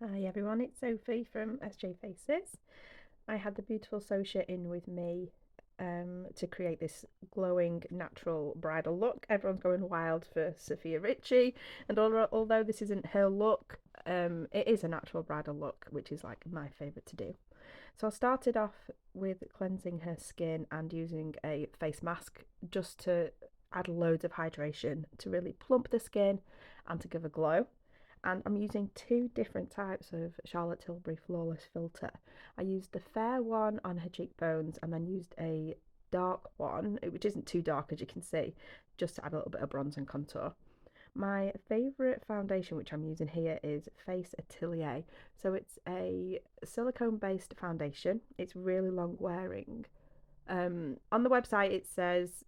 Hi everyone, it's Sophie from SJ Faces. I had the beautiful Sophie in with me to create this glowing natural bridal look. Everyone's going wild for Sophia Riche, and although this isn't her look, it is a natural bridal look, which is like my favourite to do. So I started off with cleansing her skin and using a face mask just to add loads of hydration to really plump the skin and to give a glow. And I'm using two different types of Charlotte Tilbury Flawless Filter. I used the fair one on her cheekbones and then used a dark one, which isn't too dark as you can see, just to add a little bit of bronze and contour. My favourite foundation, which I'm using here, is Face Atelier. So it's a silicone based foundation. It's really long wearing. On the website, it says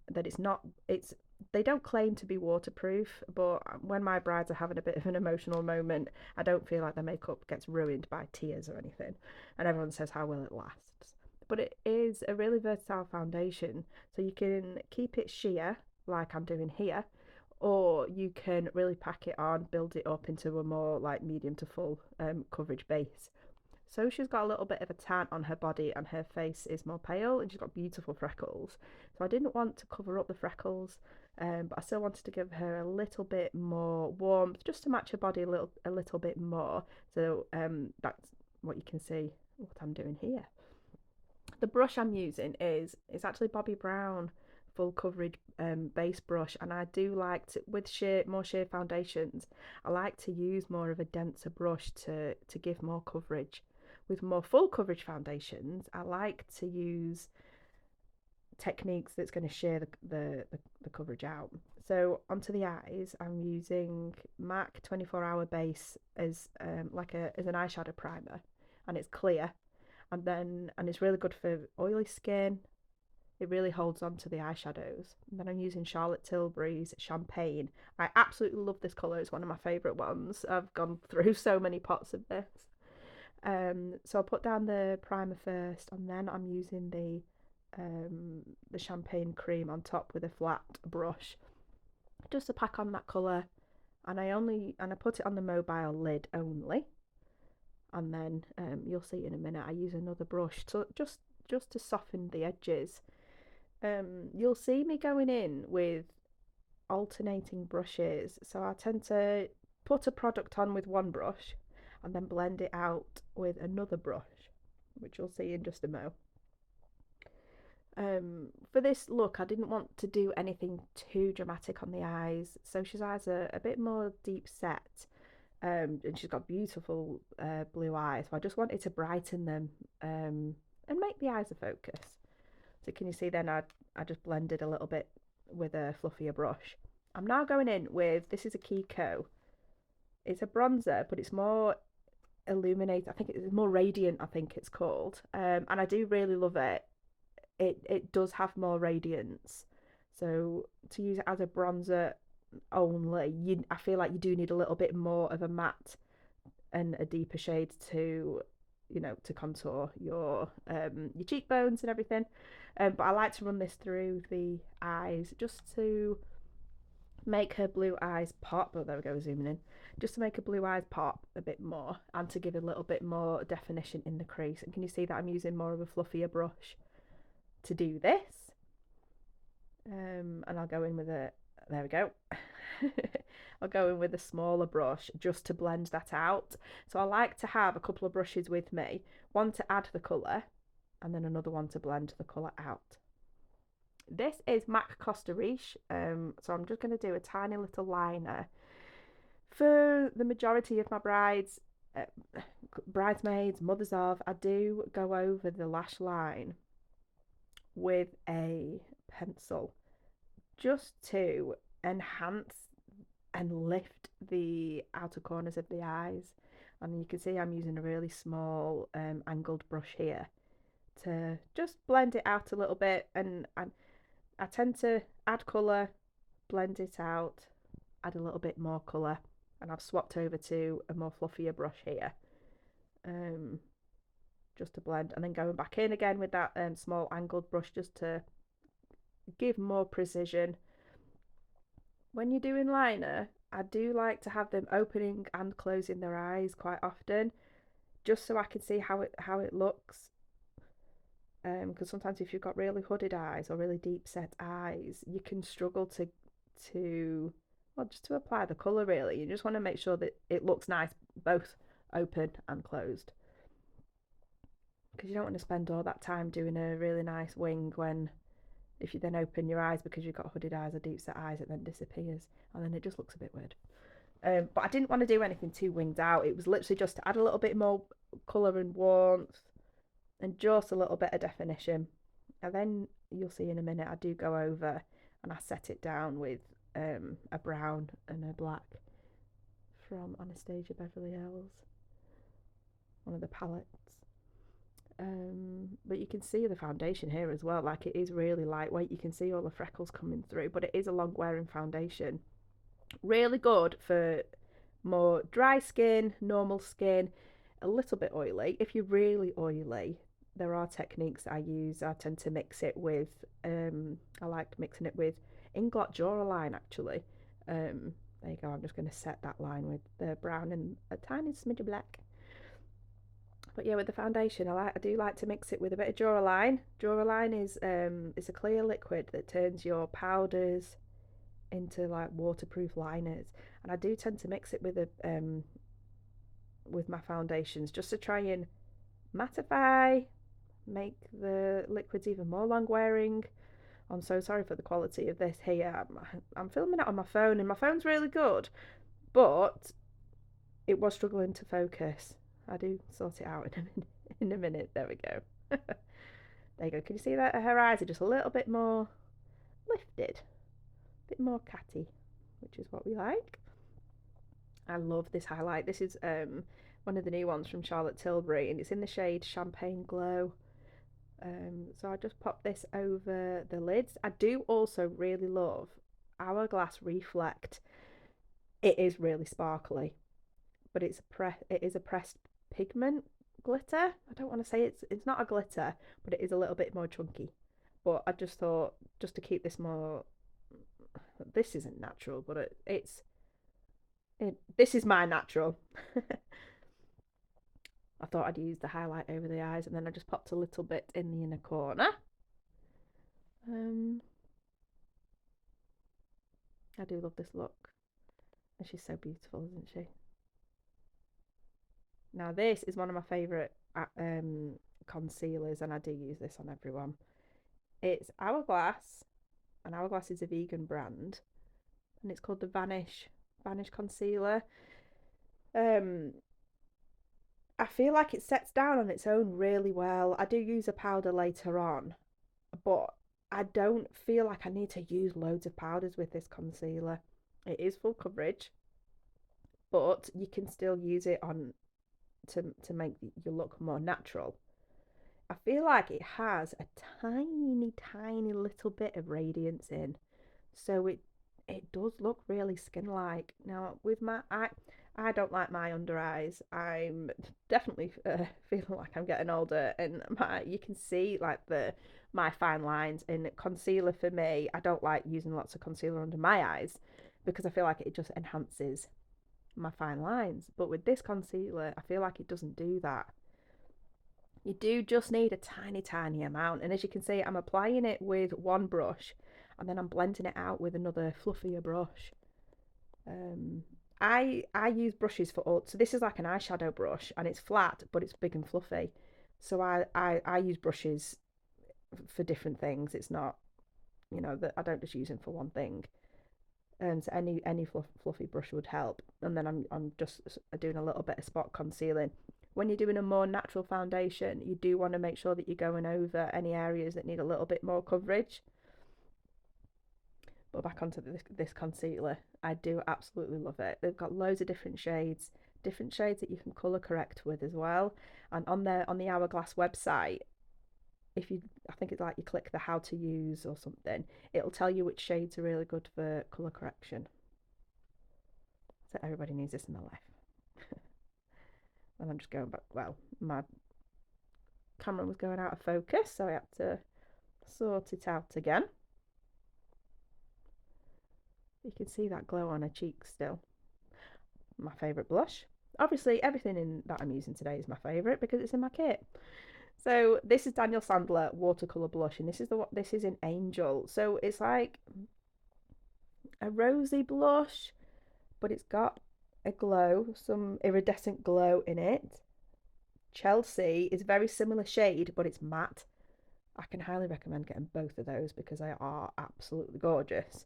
that it's they don't claim to be waterproof, but when my brides are having a bit of an emotional moment, I don't feel like their makeup gets ruined by tears or anything. And everyone says, how will it last? But it is a really versatile foundation, so you can keep it sheer, like I'm doing here, or you can really pack it on, build it up into a more like medium to full coverage base. So she's got a little bit of a tan on her body and her face is more pale and she's got beautiful freckles. So I didn't want to cover up the freckles, but I still wanted to give her a little bit more warmth just to match her body a little bit more. So that's what you can see what I'm doing here. The brush I'm using is it's actually Bobbi Brown full coverage base brush, and I do like to with more sheer foundations. I like to use more of a denser brush to give more coverage. With more full coverage foundations, I like to use techniques that's going to shear the coverage out. So onto the eyes, I'm using MAC 24-hour base as as an eyeshadow primer, and it's clear, and it's really good for oily skin. It really holds on to the eyeshadows. And then I'm using Charlotte Tilbury's Champagne. I absolutely love this colour. It's one of my favourite ones. I've gone through so many pots of this. So I'll put down the primer first, and then I'm using the champagne cream on top with a flat brush, just to pack on that colour. And I put it on the mobile lid only, and then you'll see in a minute. I use another brush to just to soften the edges. You'll see me going in with alternating brushes, so I tend to put a product on with one brush and then blend it out with another brush, which you'll see in just a mo. For this look, I didn't want to do anything too dramatic on the eyes. Sophie's eyes are a bit more deep set, and she's got beautiful blue eyes. So I just wanted to brighten them and make the eyes a focus. So can you see then I just blended a little bit with a fluffier brush. I'm now going in with, this is a Kiko. It's a bronzer, but it's more illuminate. I think it's more radiant, I think it's called. And I do really love it. It does have more radiance. So to use it as a bronzer only, I feel like you do need a little bit more of a matte and a deeper shade to to contour your cheekbones and everything. But I like to run this through the eyes just to make her blue eyes pop. Oh, there we go, zooming in. Just to make her blue eyes pop a bit more and to give a little bit more definition in the crease. And can you see that I'm using more of a fluffier brush to do this? And I'll go in with a, there we go. I'll go in with a smaller brush just to blend that out. So I like to have a couple of brushes with me, one to add the colour and then another one to blend the colour out. This is MAC Costa Riche, so I'm just going to do a tiny little liner. For the majority of my bridesmaids, mothers of, I do go over the lash line with a pencil just to enhance and lift the outer corners of the eyes. And you can see I'm using a really small angled brush here to just blend it out a little bit. And I tend to add colour, blend it out, add a little bit more colour, and I've swapped over to a more fluffier brush here, just to blend, and then going back in again with that small angled brush just to give more precision. When you're doing liner, I do like to have them opening and closing their eyes quite often, just so I can see how it looks. Because sometimes if you've got really hooded eyes or really deep set eyes, you can struggle to well, just to apply the colour really. You just want to make sure that it looks nice both open and closed. Because you don't want to spend all that time doing a really nice wing when if you then open your eyes because you've got hooded eyes or deep set eyes, it then disappears and then it just looks a bit weird. But I didn't want to do anything too winged out. It was literally just to add a little bit more colour and warmth and just a little bit of definition. And then you'll see in a minute I do go over and I set it down with a brown and a black from Anastasia Beverly Hills, one of the palettes. But you can see the foundation here as well, like it is really lightweight. You can see all the freckles coming through, but it is a long wearing foundation. Really good for more dry skin, normal skin, a little bit oily. If you're really oily, there are techniques I use. I tend to mix it with, I like mixing it with Inglot Jawline actually. There you go, I'm just going to set that line with the brown and a tiny smidge of black. But yeah, with the foundation, I do like to mix it with a bit of Jawline. Jawline is it's a clear liquid that turns your powders into like waterproof liners, and I do tend to mix it with my foundations just to try and mattify, make the liquids even more long wearing. I'm so sorry for the quality of this here. I'm filming it on my phone and my phone's really good, but it was struggling to focus. I do sort it out in a minute. There we go. There you go. Can you see that her eyes are just a little bit more lifted, a bit more catty, which is what we like. I love this highlight. This is one of the new ones from Charlotte Tilbury, and it's in the shade Champagne Glow. So I just pop this over the lids. I do also really love Hourglass Reflect. It is really sparkly, but it is a pressed pigment glitter. I don't want to say it's not a glitter, but it is a little bit more chunky. But I just thought, just to keep this more, this isn't natural, but this is my natural. I thought I'd use the highlight over the eyes, and then I just popped a little bit in the inner corner. I do love this look. And she's so beautiful, isn't she? Now this is one of my favourite concealers, and I do use this on everyone. It's Hourglass, and Hourglass is a vegan brand, and it's called the Vanish concealer. I feel like it sets down on its own really well. I do use a powder later on, but I don't feel like I need to use loads of powders with this concealer. It is full coverage, but you can still use it on to make your look more natural. I feel like it has a tiny little bit of radiance in, so it does look really skin-like. Now with my I don't like my under eyes. I'm definitely feeling like I'm getting older, and you can see like my fine lines. In concealer for me, I don't like using lots of concealer under my eyes because I feel like it just enhances my fine lines. But with this concealer, I feel like it doesn't do that. You do just need a tiny amount, and as you can see, I'm applying it with one brush and then I'm blending it out with another fluffier brush. I use brushes for all, so this is like an eyeshadow brush and it's flat but it's big and fluffy, so I use brushes for different things. It's not, that I don't just use them for one thing. So any fluffy brush would help, and then I'm just doing a little bit of spot concealing. When you're doing a more natural foundation, you do want to make sure that you're going over any areas that need a little bit more coverage. But back onto this concealer, I do absolutely love it. They've got loads of different shades that you can colour correct with as well. And on the Hourglass website, I think it's like you click the how to use or something, it'll tell you which shades are really good for colour correction. So everybody needs this in their life. And I'm just going back, well, my camera was going out of focus, so I had to sort it out again. You can see that glow on her cheeks still. My favourite blush. Obviously, everything that I'm using today is my favourite because it's in my kit. So this is Daniel Sandler watercolour blush, and this is in Angel. So it's like a rosy blush, but it's got a glow, some iridescent glow in it. Chelsea is a very similar shade, but it's matte. I can highly recommend getting both of those because they are absolutely gorgeous.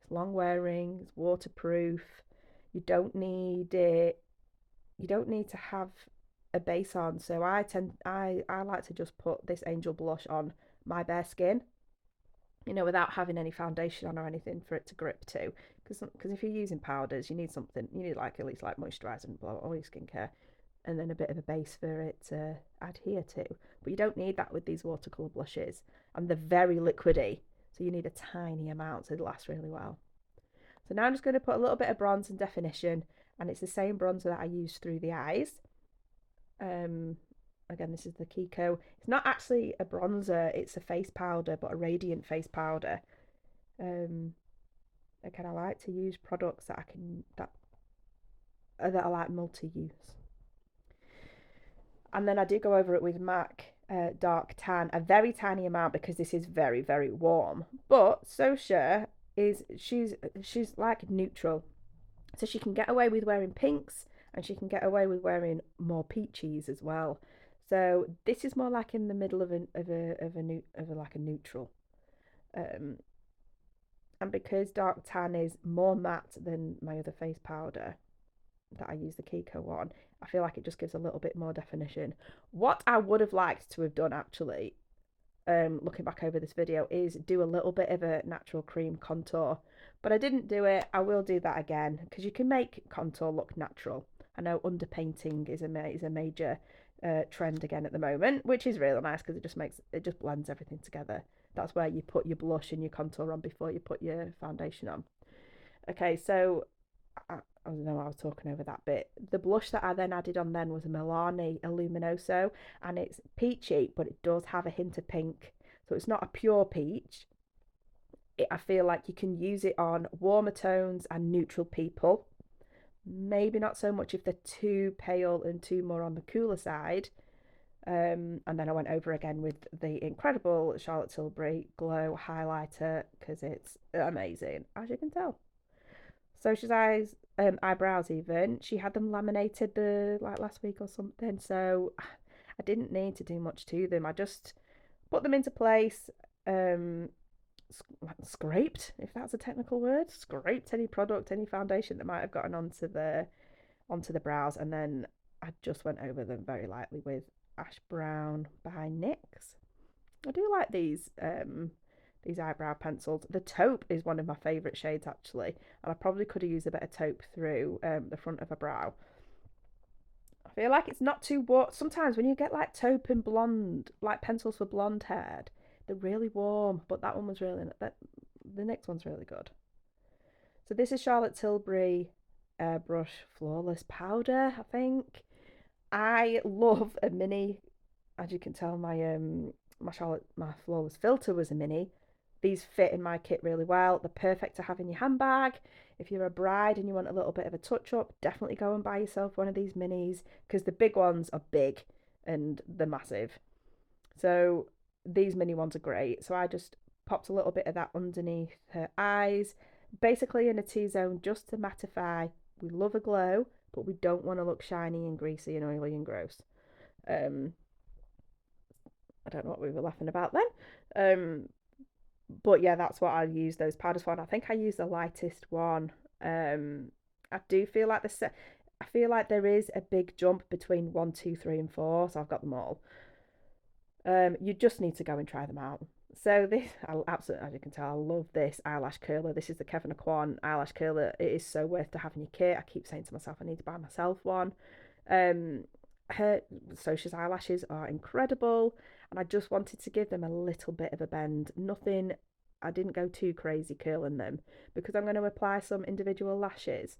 It's long wearing, it's waterproof. You don't need it. You don't need to have a base on. So I like to just put this Angel blush on my bare skin, without having any foundation on or anything for it to grip to. Because if you're using powders, you need something. You need like at least like moisturiser and all your skincare, and then a bit of a base for it to adhere to. But you don't need that with these watercolour blushes, and they're very liquidy, so you need a tiny amount to last really well. So now I'm just going to put a little bit of bronze and definition, and it's the same bronzer that I used through the eyes. Again, this is the Kiko. It's not actually a bronzer, it's a face powder, but a radiant face powder. Again, I like to use products that I like multi-use. And then I do go over it with MAC Dark Tan, a very tiny amount because this is very, very warm. But Sophie she's like neutral, so she can get away with wearing pinks, and she can get away with wearing more peachies as well. So this is more like in the middle of a neutral. And because Dark Tan is more matte than my other face powder that I use, the Kiko one, I feel like it just gives a little bit more definition. What I would have liked to have done actually, looking back over this video, is do a little bit of a natural cream contour, but I didn't do it. I will do that again because you can make contour look natural. I know underpainting is a major trend again at the moment, which is really nice because it just blends everything together. That's where you put your blush and your contour on before you put your foundation on. Okay, so I don't know, I was talking over that bit. The blush that I then added on then was a Milani, a Luminoso, and it's peachy, but it does have a hint of pink. So it's not a pure peach. I feel like you can use it on warmer tones and neutral people. Maybe not so much if they're too pale and too more on the cooler side. And then I went over again with the incredible Charlotte Tilbury Glow highlighter because it's amazing, as you can tell. Sophie's eyebrows even, she had them laminated last week or something, so I didn't need to do much to them. I just put them into place, scraped, if that's a technical word, scraped any product, any foundation that might have gotten onto the brows, and then I just went over them very lightly with Ash Brown by NYX. I do like these eyebrow pencils. The taupe is one of my favourite shades actually, and I probably could have used a bit of taupe through the front of a brow. I feel like it's not too warm. Sometimes when you get like taupe and blonde, like pencils for blonde haired, they're really warm, but that one was really, the next one's really good. So this is Charlotte Tilbury Airbrush Flawless Powder, I think. I love a mini. As you can tell, my Flawless filter was a mini. These fit in my kit really well. They're perfect to have in your handbag. If you're a bride and you want a little bit of a touch up, definitely go and buy yourself one of these minis because the big ones are big and they're massive. So these mini ones are great. So I just popped a little bit of that underneath her eyes, basically in a T-zone just to mattify. We love a glow, but we don't want to look shiny and greasy and oily and gross. I don't know what we were laughing about then. But yeah, that's what I use those powders for. And I think I use the lightest one. I do feel like I feel like there is a big jump between 1, 2, 3, and 4. So I've got them all. You just need to go and try them out. So this, I absolutely, as you can tell, I love this eyelash curler. This is the Kevin Aquan eyelash curler. It is so worth to have in your kit. I keep saying to myself, I need to buy myself one. Sophie's eyelashes are incredible, and I just wanted to give them a little bit of a bend. Nothing, I didn't go too crazy curling them because I'm going to apply some individual lashes.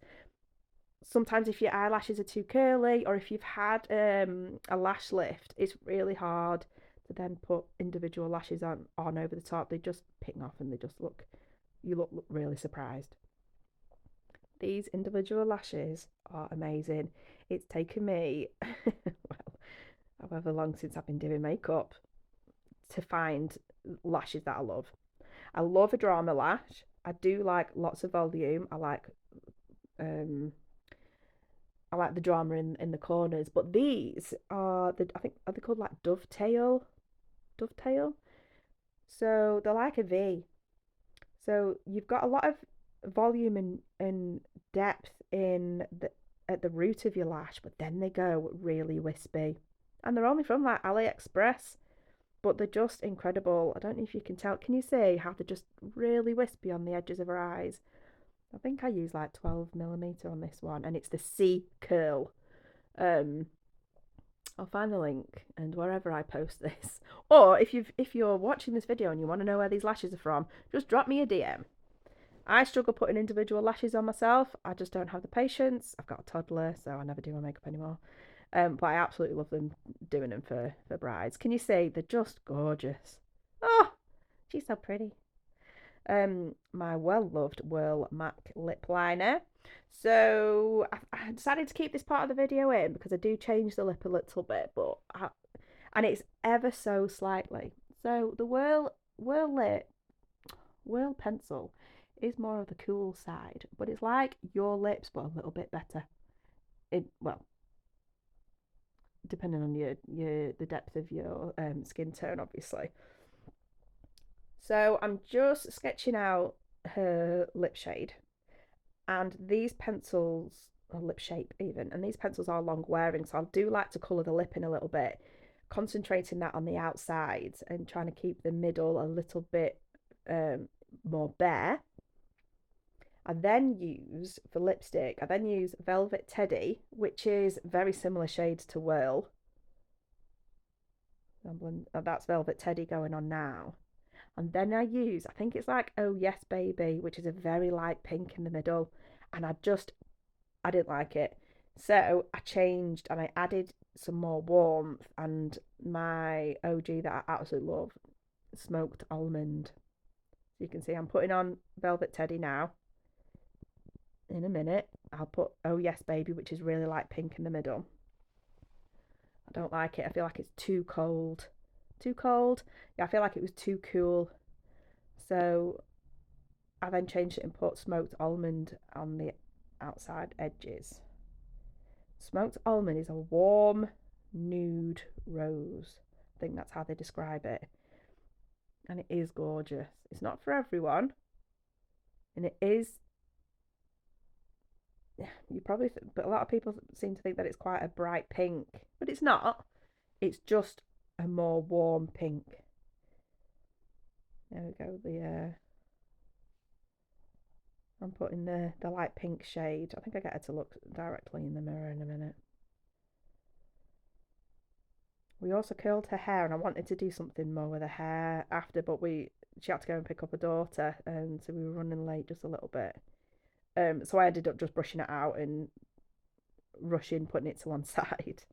Sometimes if your eyelashes are too curly or if you've had a lash lift, it's really hard to then put individual lashes on over the top. They just ping off and they just you look really surprised. These individual lashes are amazing. It's taken me, well, however long since I've been doing makeup to find lashes that I love. I love a drama lash. I do like lots of volume. Um I like the drama in the corners, but these are I think are they called like dovetail? So they're like a V. So you've got a lot of volume and depth in the at the root of your lash, but then they go really wispy. And they're only from like AliExpress, but they're just incredible. I don't know if you can tell. Can you see how they're just really wispy on the edges of her eyes? I think I use like 12mm on this one, and it's the C curl. Um, I'll find the link and wherever I post this. Or if you're watching this video and you want to know where these lashes are from, just drop me a DM. I struggle putting individual lashes on myself. I just don't have the patience. I've got a toddler, so I never do my makeup anymore. But I absolutely love them doing them for brides. Can you see they're just gorgeous? Oh, she's so pretty. My well-loved Whirl MAC lip liner. So I decided to keep this part of the video in because I do change the lip a little bit, and it's ever so slightly. So the Whirl pencil is more of the cool side, but it's like your lips but a little bit better. Well, depending on the depth of your skin tone, obviously. So I'm just sketching out her lip shade, and these pencils, or lip shape even, and these pencils are long wearing, so I do like to colour the lip in a little bit, concentrating that on the outside and trying to keep the middle a little bit more bare. I then use, for lipstick, Velvet Teddy, which is very similar shades to Whirl. That's Velvet Teddy going on now. And then I think it's like Oh Yes Baby, which is a very light pink in the middle. And I didn't like it. So I changed and I added some more warmth, and my OG that I absolutely love, Smoked Almond. So you can see I'm putting on Velvet Teddy now. In a minute, I'll put Oh Yes Baby, which is really light pink in the middle. I don't like it. I feel like it's too cold. Too cold? Yeah, I feel like it was too cool. So I then changed it and put Smoked Almond on the outside edges. Smoked Almond is a warm nude rose. I think that's how they describe it. And it is gorgeous. It's not for everyone. And it is, but a lot of people seem to think that it's quite a bright pink. But it's not. It's just a more warm pink. There we go. I'm putting the light pink shade. I think I get her to look directly in the mirror in a minute. We also curled her hair, and I wanted to do something more with her hair after, but she had to go and pick up her daughter, and so we were running late just a little bit. So I ended up just brushing it out and rushing, putting it to one side.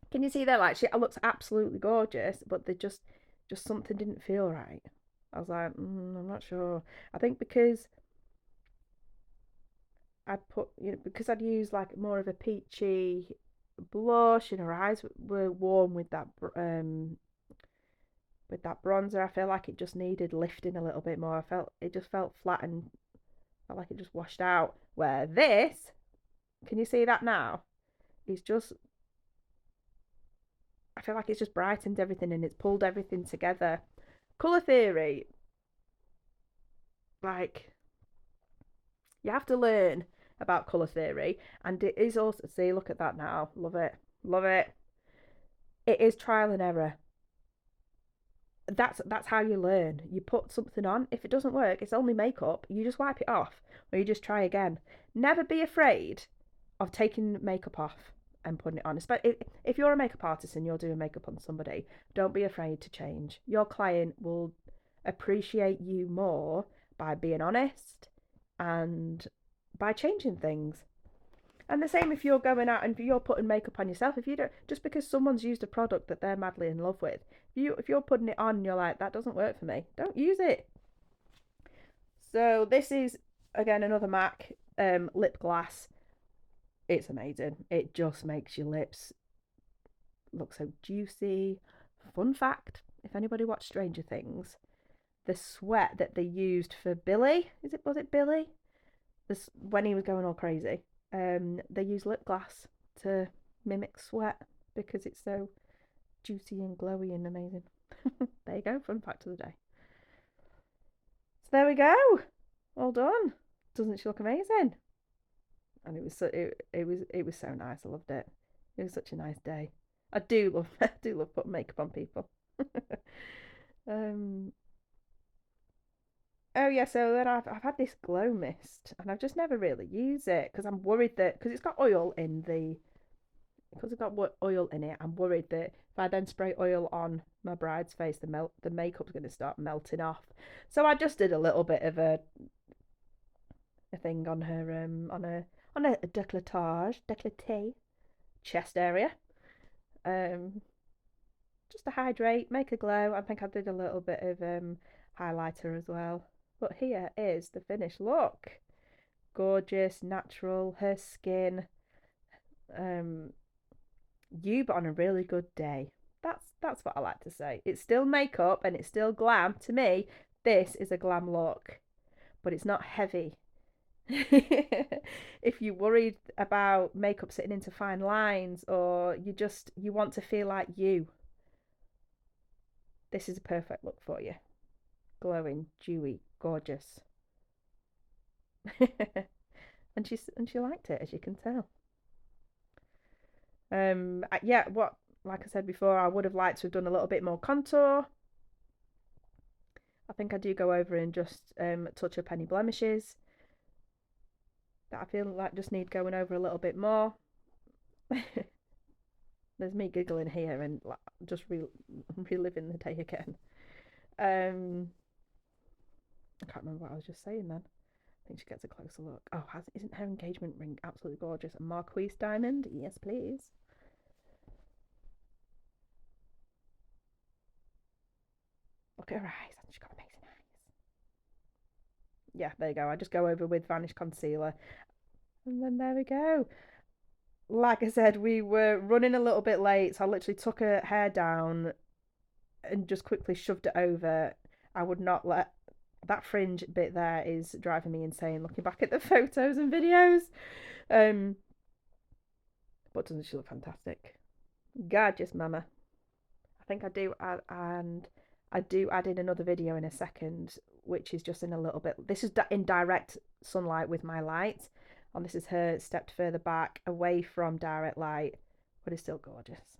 Can you see there? Like, she looks absolutely gorgeous, but just something didn't feel right. I was like, I'm not sure. I think because I'd used like more of a peachy blush, and her eyes were warm with that bronzer. I feel like it just needed lifting a little bit more. It just felt flat and felt like it just washed out. Where this, can you see that now? It's just, I feel like it's just brightened everything and it's pulled everything together. Colour theory, like, you have to learn about colour theory, and it is also, see, look at that now, love it. It is trial and error. That's how you learn. You put something on, if it doesn't work, it's only makeup, you just wipe it off, or you just try again. Never be afraid of taking makeup off and putting it on. If you're a makeup artist and you're doing makeup on somebody, don't be afraid to change. Your client will appreciate you more by being honest and by changing things. And the same if you're going out and you're putting makeup on yourself. If you don't, just because someone's used a product that they're madly in love with, if you're putting it on and you're like, that doesn't work for me, don't use it. So this is again another MAC lip gloss. It's amazing. It just makes your lips look so juicy. Fun fact, if anybody watched Stranger Things, the sweat that they used for Billy, was it Billy? This when he was going all crazy. They used lip gloss to mimic sweat because it's so juicy and glowy and amazing. There you go, fun fact of the day. So there we go. All done. Doesn't she look amazing? And it was so nice. I loved it. It was such a nice day. I do love putting makeup on people. um oh yeah, so then I've had this glow mist and I've just never really used it because I'm worried that because it's got oil in the because it's got oil in it, I'm worried that if I then spray oil on my bride's face, the makeup's going to start melting off. So I just did a little bit of a thing on her on a décolleté chest area, um, just to hydrate, make a glow. I think I did a little bit of highlighter as well. But here is the finished look. Gorgeous, natural, her skin. You but on a really good day. That's what I like to say. It's still makeup and it's still glam. To me, this is a glam look, but it's not heavy. If you're worried about makeup sitting into fine lines or you want to feel like you, this is a perfect look for you. Glowing, dewy, gorgeous. and she liked it, as you can tell. Yeah, what like I said before, I would have liked to have done a little bit more contour. I think I do go over and just touch up any blemishes that I feel like just need going over a little bit more. There's me giggling here and like, just reliving the day again. I can't remember what I was just saying then. I think she gets a closer look. Oh, isn't her engagement ring absolutely gorgeous? A Marquise diamond? Yes, please. Look at her eyes. She's got amazing eyes. Yeah, there you go. I just go over with Vanish concealer. And then there we go. Like I said, we were running a little bit late, so I literally took her hair down and just quickly shoved it over. I would not let that fringe bit there is driving me insane looking back at the photos and videos. But doesn't she look fantastic? Gorgeous mama. I think I do and I do add in another video in a second, which is just in a little bit. This is in direct sunlight with my light, and this is her stepped further back away from direct light, but it's still gorgeous.